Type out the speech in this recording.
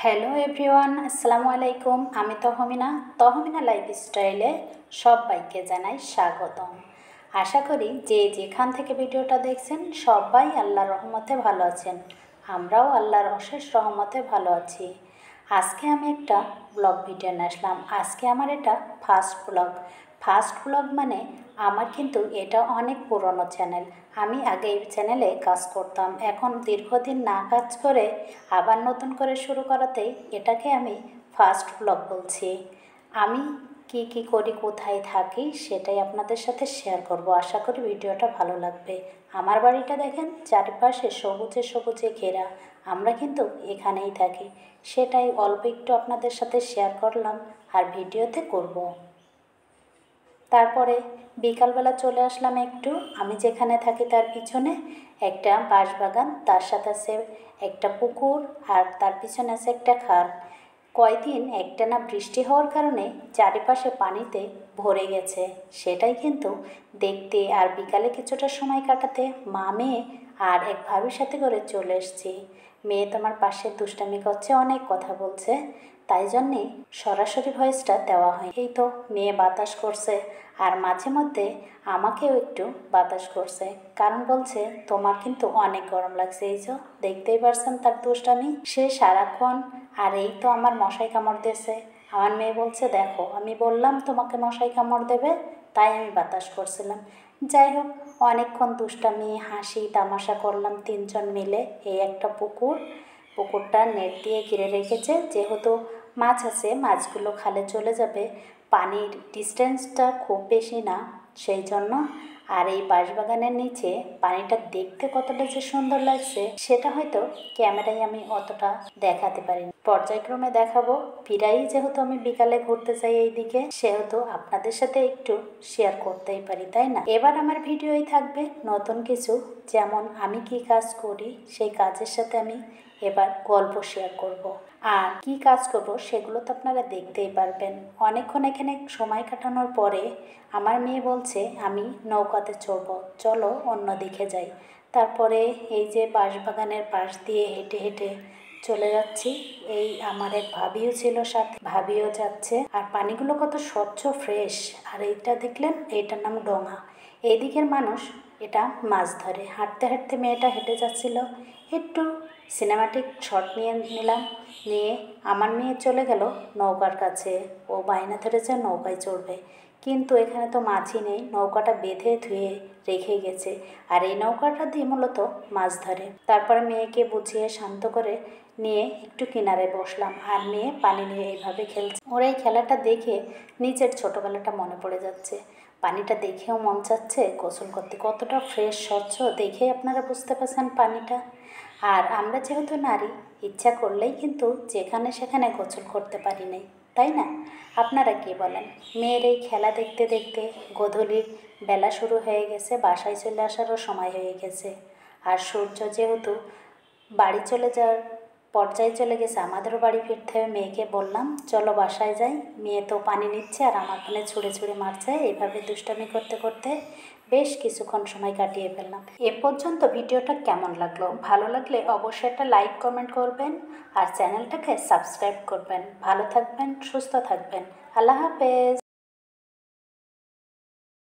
Hello everyone, আসসালামু আলাইকুম। আমি তহমিনা লাইফস্টাইলে সবাইকে জানাই স্বাগতম। আশা করি যে যেখান থেকে ভিডিওটা দেখছেন সবাই আল্লাহর রহমতে ভালো আছেন। আমরাও আল্লাহর অশেষ রহমতে ভালো আছি। আজকে আমি একটা ব্লগ ভিডিও নিয়ে আসলাম। আজকে আমার এটা ফার্স্ট ব্লগ মানে আমার কিন্তু এটা অনেক পুরনো চ্যানেল। আমি আগে এই চ্যানেলে কাজ করতাম, এখন দীর্ঘদিন না কাজ করে আবার নতুন করে শুরু করাতেই এটাকে আমি ফার্স্ট ব্লগ বলছি। আমি কি করি, কোথায় থাকি সেটাই আপনাদের সাথে শেয়ার করব। আশা করি ভিডিওটা ভালো লাগবে। আমার বাড়িটা দেখেন, চারপাশে সবুজে সবুজে ঘেরা। আমরা কিন্তু এখানেই থাকি, সেটাই অল্প একটু আপনাদের সাথে শেয়ার করলাম আর ভিডিওতে করব। তারপরে বিকালবেলা চলে আসলাম একটু, আমি যেখানে থাকি তার পিছনে একটা বাঁশবাগান, তার সাথে আছে একটা পুকুর আর তার পিছনে আছে একটা খাল। কয়দিন একটানা বৃষ্টি হওয়ার কারণে চারিপাশে পানিতে ভরে গেছে, সেটাই কিন্তু দেখতে আর বিকালে কিছুটা সময় কাটাতে মা মেয়ে আর এক ভাবির সাথে করে চলে এসেছি। মেয়ে তোমার পাশে দুষ্টামি করছে, অনেক কথা বলছে, তাই জন্যে সরাসরি ভয়েসটা দেওয়া হয়। এই তো মেয়ে বাতাস করছে আর মাঝে মধ্যে আমাকেও একটু বাতাস করছে, কারণ বলছে তোমার কিন্তু অনেক গরম লাগছে। এই যে দেখতেই পারছেন তার দুষ্টামি, সে সারাক্ষণ। আর এই তো আমার মশাই কামড় দিয়েছে। আমার মেয়ে বলছে দেখো, আমি বললাম তোমাকে মশাই কামড় দেবে, তাই আমি বাতাস করছিলাম। যাই হোক, অনেকক্ষণ দুষ্টামি হাসি তামাশা করলাম তিনজন মিলে। এই একটা পুকুরটা নেট দিয়ে ঘিরে রেখেছে, যেহেতু মাছ আছে, মাছগুলো খালে চলে যাবে, পানির ডিস্টেন্সটা খুব বেশি না, সেই জন্য। আর এই বাঁশবাগানের নিচে পানিটা দেখতে কতটা যে সুন্দর লাগছে সেটা হয়তো ক্যামেরায় আমি অতটা দেখাতে পারিনি, পর্যায়ক্রমে দেখাবো। প্রায়ই যেহেতু আমি বিকালে ঘুরতে যাই এইদিকে, সেহেতু আপনাদের সাথে একটু শেয়ার করতেই পারি, তাই না? এবার আমার ভিডিওই থাকবে নতুন কিছু, যেমন আমি কি কাজ করি সেই কাজের সাথে আমি এবার গল্প শেয়ার করব। আর কি কাজ করব সেগুলো তো আপনারা দেখতেই পারবেন। অনেকক্ষণ এখানে সময় কাটানোর পরে আমার মেয়ে বলছে আমি নৌকাতে চড়ব, চলো অন্যদিকে যাই। তারপরে এই যে বাঁশবাগানের পাশ দিয়ে হেঁটে হেঁটে চলে যাচ্ছি। এই আমার এক ভাবিও ছিল সাথে, ভাবিও যাচ্ছে। আর পানিগুলো কত স্বচ্ছ ফ্রেশ। আর এইটা দেখলেন, এইটার নাম ডোঙা। এইদিকের মানুষ এটা মাছ ধরে। হাঁটতে হাঁটতে মেয়েটা হেঁটে যাচ্ছিল, একটু সিনেমাটিক শট নিয়ে আমার মেয়ে চলে গেল নৌকার কাছে। ও বায়না ধরেছে নৌকায় চড়বে, কিন্তু এখানে তো মাছই নেই, নৌকাটা বেঁধে ধুয়ে রেখে গেছে। আর এই নৌকাটা দিয়ে মূলত মাছ ধরে। তারপরে মেয়েকে বুঝিয়ে শান্ত করে নিয়ে একটু কিনারে বসলাম, আর মেয়ে পানি নিয়ে এইভাবে খেলছে। ওর এই খেলাটা দেখে নিজের ছোটোবেলাটা মনে পড়ে যাচ্ছে। পানিটা দেখেও মন চাচ্ছে গোসল করতে, কতটা ফ্রেশ স্বচ্ছ দেখে আপনারা বুঝতে পারছেন পানিটা। আর আমরা যেহেতু নারী, ইচ্ছা করলেই কিন্তু যেখানে সেখানে গোসল করতে পারি নাই, তাই না? আপনারা কি বলেন? মেয়ের এই খেলা দেখতে দেখতে গোধূলির বেলা শুরু হয়ে গেছে, বাসায় চলে আসারও সময় হয়ে গেছে। আর সূর্য যেহেতু বাড়ি চলে যাওয়ার পর্যায়ে চলে গেছে, আমাদেরও বাড়ি ফিরতে হবে। মেয়েকে বললাম চলো বাসায় যাই। মেয়ে তো পানি নিচ্ছে আর আমার ওখানে ছুঁড়ে ছুঁড়ে মারছে। এইভাবে দুষ্টামি করতে করতে বেশ কিছুক্ষণ সময় কাটিয়ে ফেললাম। এ পর্যন্ত ভিডিওটা কেমন লাগলো? ভালো লাগলে অবশ্যই একটা লাইক কমেন্ট করবেন আর চ্যানেলটাকে সাবস্ক্রাইব করবেন। ভালো থাকবেন, সুস্থ থাকবেন। আল্লাহ হাফেজ।